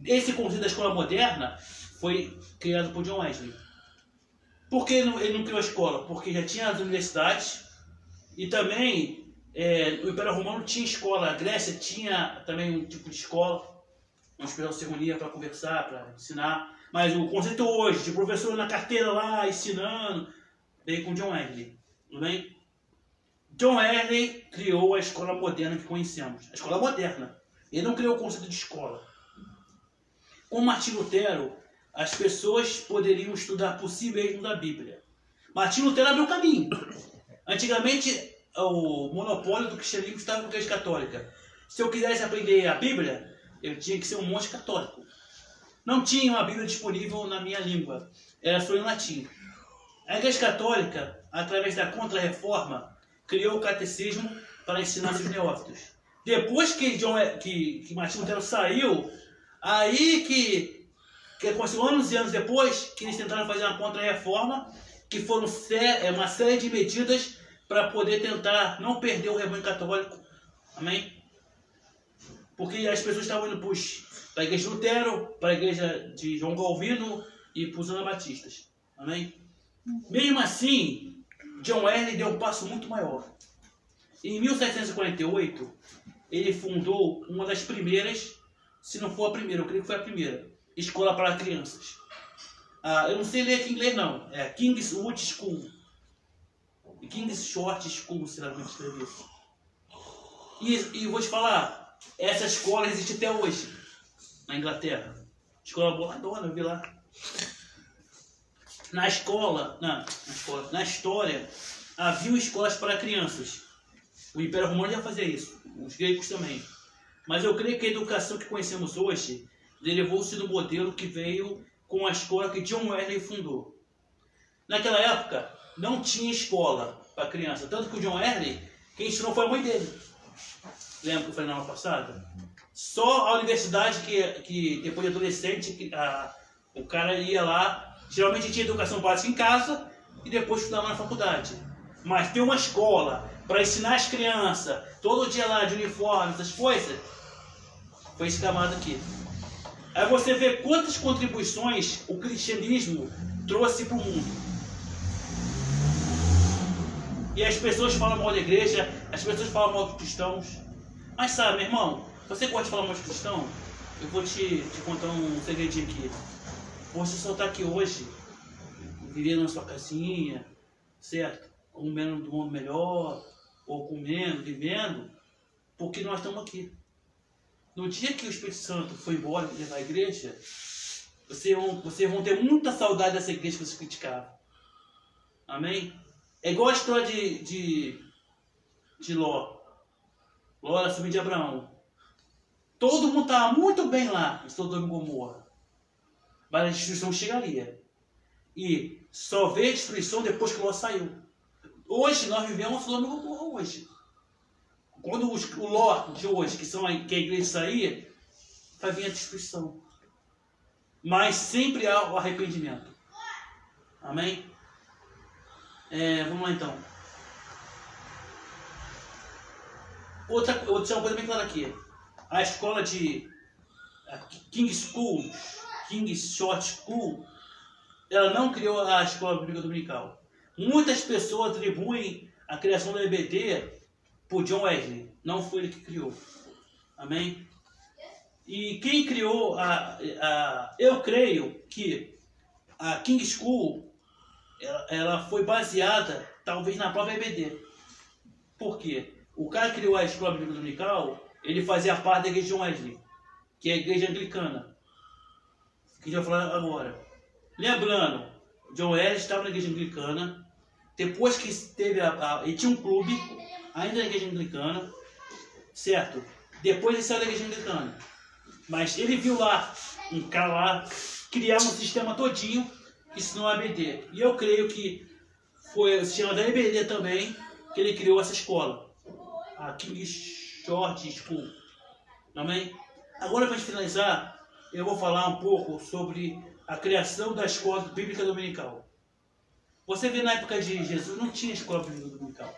esse conceito da escola moderna foi criado por John Wesley. Por que ele não criou a escola? Porque já tinha as universidades e também o Império Romano tinha escola, a Grécia tinha também um tipo de escola, onde o pessoal se reunia para conversar, para ensinar. Mas o conceito hoje, de professor na carteira lá, ensinando, veio com John Wesley. Tudo bem? John Wesley criou a escola moderna que conhecemos. A escola moderna. Ele não criou o conceito de escola. Com Martim Lutero, as pessoas poderiam estudar por si mesmo da Bíblia. Martim Lutero abriu o caminho. Antigamente, o monopólio do cristianismo estava com a Igreja Católica. Se eu quisesse aprender a Bíblia, eu tinha que ser um monge católico. Não tinha uma Bíblia disponível na minha língua. Era só em latim. A Igreja Católica, através da Contra-Reforma, criou o catecismo para ensinar seus neófitos. Depois que Martim Lutero saiu, aí que aconteceu anos e anos depois, que eles tentaram fazer uma Contra-Reforma, que foram uma série de medidas para poder tentar não perder o rebanho católico. Amém? Porque as pessoas estavam indo para a Igreja de Lutero, para a Igreja de João Calvino e para os anabatistas. Amém? Mesmo assim, John Wesley deu um passo muito maior. Em 1748, ele fundou uma das primeiras, se não for a primeira, eu creio que foi a primeira, escola para crianças. Eu não sei ler aqui em inglês não, é Kingswood School. King's Short School, sei lá como escrever isso. E vou te falar, essa escola existe até hoje, na Inglaterra. Escola boladona, eu vi lá. Na história, havia escolas para crianças. O Império Romano já fazia isso, os gregos também. Mas eu creio que a educação que conhecemos hoje derivou-se do modelo que veio com a escola que John Wesley fundou. Naquela época, não tinha escola para criança. Tanto que o John Wesley, quem ensinou foi a mãe dele. Lembra que eu falei na aula passada? Só a universidade que depois de adolescente, o cara ia lá. Geralmente tinha educação básica em casa e depois estudava na faculdade. Mas ter uma escola para ensinar as crianças, todo dia lá de uniforme, essas coisas, foi esse camada aqui. Aí você vê quantas contribuições o cristianismo trouxe para o mundo. E as pessoas falam mal da igreja, as pessoas falam mal dos cristãos. Mas sabe, meu irmão, você gosta de falar mal dos cristãos? Eu vou te contar um segredinho aqui. Você só está aqui hoje, vivendo na sua casinha, certo? Comendo do mundo melhor, ou comendo, vivendo, porque nós estamos aqui. No dia que o Espírito Santo for embora e levar a igreja, vocês vão ter muita saudade dessa igreja que vocês criticavam. Amém? É igual a história de Ló. Ló era filho de Abraão. Todo mundo estava muito bem lá em Sodoma e Gomorra. Mas a destruição chegaria. E só veio a destruição depois que Ló saiu. Hoje nós vivemos Sodoma e Gomorra hoje. Quando o Ló de hoje, que a igreja saía, vai vir a destruição. Mas sempre há o arrependimento. Amém? Vamos lá então. Outra coisa bem clara aqui. A escola de King's Short School, ela não criou a escola bíblica dominical. Muitas pessoas atribuem a criação da EBD por John Wesley. Não foi ele que criou. Amém? E quem criou eu creio que a King's School ela foi baseada talvez na própria EBD. Por quê? O cara que criou a escola bíblica dominical, ele fazia parte da igreja de John Wesley, que é a igreja anglicana, que a gente vai falar agora. Lembrando, John Wesley estava na igreja anglicana. Depois que teve ele tinha um clube, ainda na igreja anglicana, certo? Depois ele saiu da igreja anglicana. Mas ele viu lá, um cara lá, criar um sistema todinho que ensinou a EBD. E eu creio que foi o sistema da EBD também que ele criou essa escola. A King Short School. Amém? Agora, para finalizar, eu vou falar um pouco sobre a criação da escola bíblica dominical. Você vê na época de Jesus não tinha escola bíblica dominical.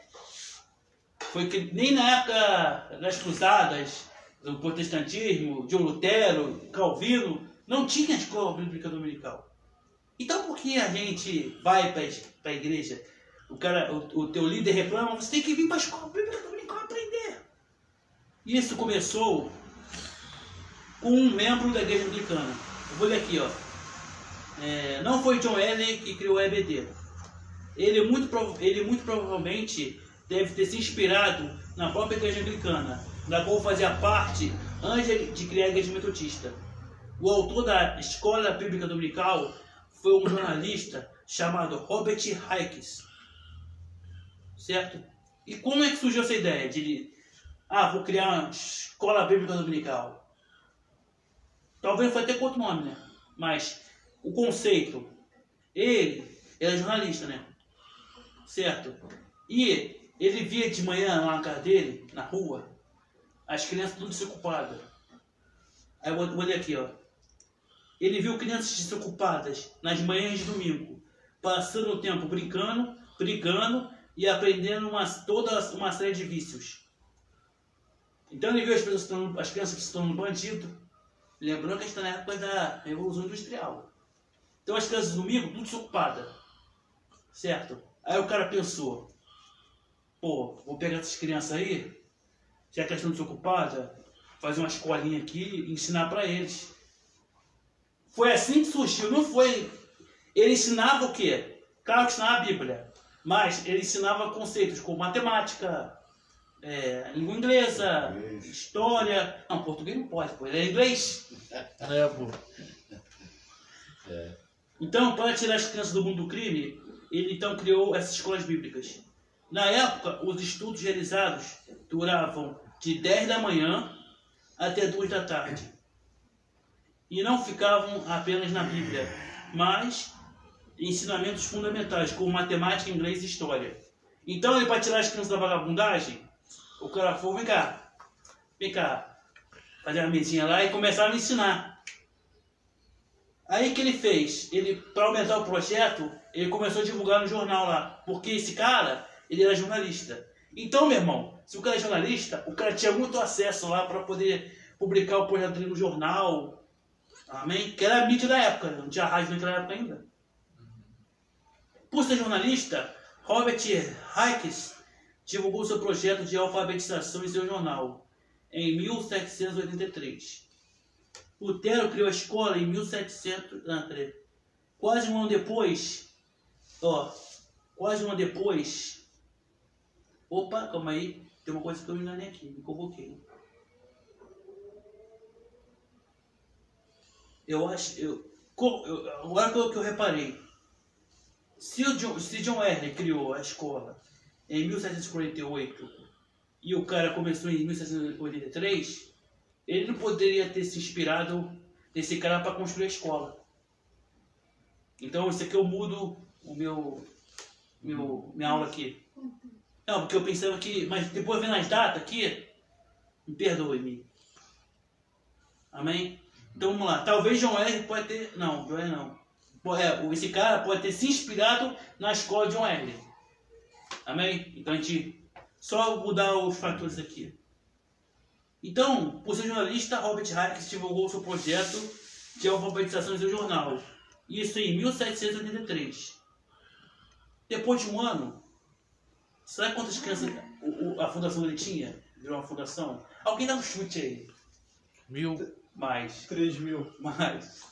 Foi que nem na época das cruzadas, do protestantismo, de Lutero, Calvino, não tinha escola bíblica dominical. Então por que a gente vai para a igreja? O teu líder reclama, você tem que vir para a escola bíblica dominical aprender. Isso começou com um membro da igreja anglicana. Eu vou ler aqui, ó. Não foi John Wesley que criou a EBD. Ele muito provavelmente deve ter se inspirado na própria igreja anglicana, da qual fazia parte antes de criar a igreja metodista. O autor da escola bíblica dominical foi um jornalista chamado Robert Hikes. Certo? E como é que surgiu essa ideia de vou criar uma escola bíblica dominical? Talvez foi até com outro nome, né? Mas o conceito, ele era jornalista, né? Certo? E ele via de manhã lá na casa dele, na rua, as crianças tudo desocupadas. Aí eu vou ler aqui, ó. Ele viu crianças desocupadas nas manhãs de domingo, passando o tempo brincando, brigando e aprendendo toda uma série de vícios. Então ele viu as crianças se tornando bandido. Lembrando que a gente está na época da Revolução Industrial. Então as crianças no domingo, tudo desocupadas. Certo? Aí o cara pensou, vou pegar essas crianças aí, já que elas estão desocupadas, fazer uma escolinha aqui e ensinar para eles. Foi assim que surgiu, não foi... Ele ensinava o quê? Claro que ensinava a Bíblia, mas ele ensinava conceitos como matemática, língua inglesa, história... Não, português não pode, ele é inglês. Então, para tirar as crianças do mundo do crime, ele então criou essas escolas bíblicas. Na época, os estudos realizados duravam de 10 da manhã até 2 da tarde. E não ficavam apenas na Bíblia, mas ensinamentos fundamentais, como matemática, inglês e história. Então, ele, para tirar as crianças da vagabundagem, o cara falou, vem cá, fazer uma mesinha lá e começaram a ensinar. Aí que ele fez? Para aumentar o projeto, ele começou a divulgar no jornal lá, porque esse cara, ele era jornalista. Então, meu irmão, se o cara é jornalista, o cara tinha muito acesso lá para poder publicar o projeto dele no jornal, amém? Que era a mídia da época, não tinha rádio naquela época ainda. Por ser jornalista, Robert Hikes divulgou seu projeto de alfabetização em seu jornal, em 1783. Lutero criou a escola em 1700... Quase um ano depois... Opa, calma aí. Tem uma coisa que eu me enganei aqui, me convoquei. Agora que eu reparei. Se John Wesley criou a escola em 1748 e o cara começou em 1783... Ele não poderia ter se inspirado nesse cara para construir a escola. Então, isso aqui eu mudo minha aula aqui. Não, porque eu pensava que... Mas depois vendo as datas aqui, me perdoe-me. Amém? Então, vamos lá. Talvez John Wesley pode ter... Não, John Wesley não. Esse cara pode ter se inspirado na escola de John Wesley. Amém? Então, a gente... Só mudar os fatores aqui. Então, por ser jornalista, Robert Hikes divulgou seu projeto de alfabetização em seu jornal. Isso em 1783. Depois de um ano, sabe quantas crianças a fundação ele tinha? Virou uma fundação? Alguém dá um chute aí. 1.000. Mais. 3.000. Mais.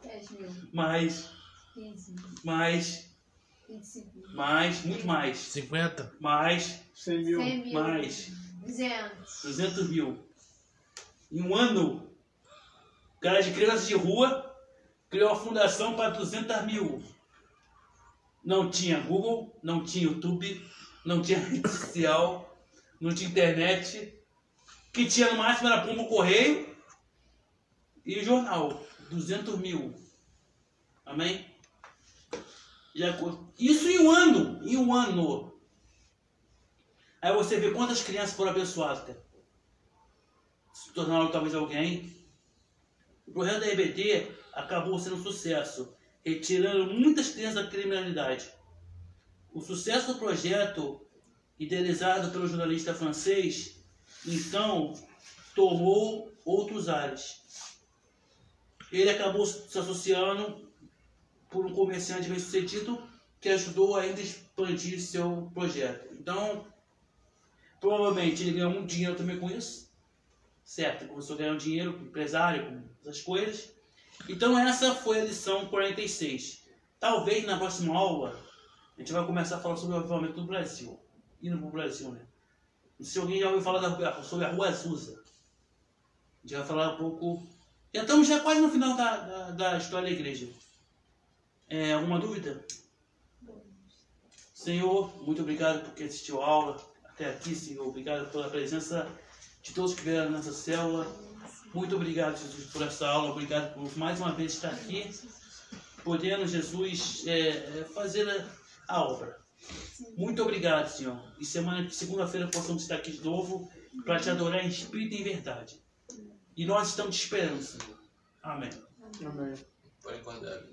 10.000. Mais. 15.000. Mais. 25.000. Mais. Muito mais. 50. Mais. 100.000. 100.000. Mais. 200.000. Em um ano, cara de crianças de rua criou a fundação para 200 mil. Não tinha Google, não tinha YouTube, não tinha rede social, não tinha internet. O que tinha no máximo era pombo correio e jornal. 200 mil. Amém? Isso em um ano. Em um ano. Aí você vê quantas crianças foram abençoadas. Se tornaram talvez alguém. O projeto da EBD acabou sendo um sucesso, retirando muitas crianças da criminalidade. O sucesso do projeto, idealizado pelo jornalista francês, então tomou outros ares. Ele acabou se associando por um comerciante bem-sucedido que ajudou ainda a expandir seu projeto. Então, provavelmente ele ganhou muito dinheiro também com isso, certo? Começou a ganhar dinheiro com empresário, com essas coisas. Então essa foi a lição 46. Talvez na próxima aula a gente vai começar a falar sobre o avivamento do Brasil. Indo para o Brasil, né? Se alguém já ouviu falar sobre a Rua Azusa, a gente vai falar um pouco. Já estamos quase no final da história da igreja. Alguma dúvida? Senhor, muito obrigado por quem assistiu a aula até aqui, Senhor. Obrigado pela presença de todos que vieram nessa célula. Muito obrigado, Jesus, por essa aula. Obrigado por mais uma vez estar aqui, podendo, Jesus, fazer a obra. Muito obrigado, Senhor. E segunda-feira possamos estar aqui de novo para te adorar em espírito e em verdade. E nós estamos te esperando, Senhor. Amém. Pode guardar.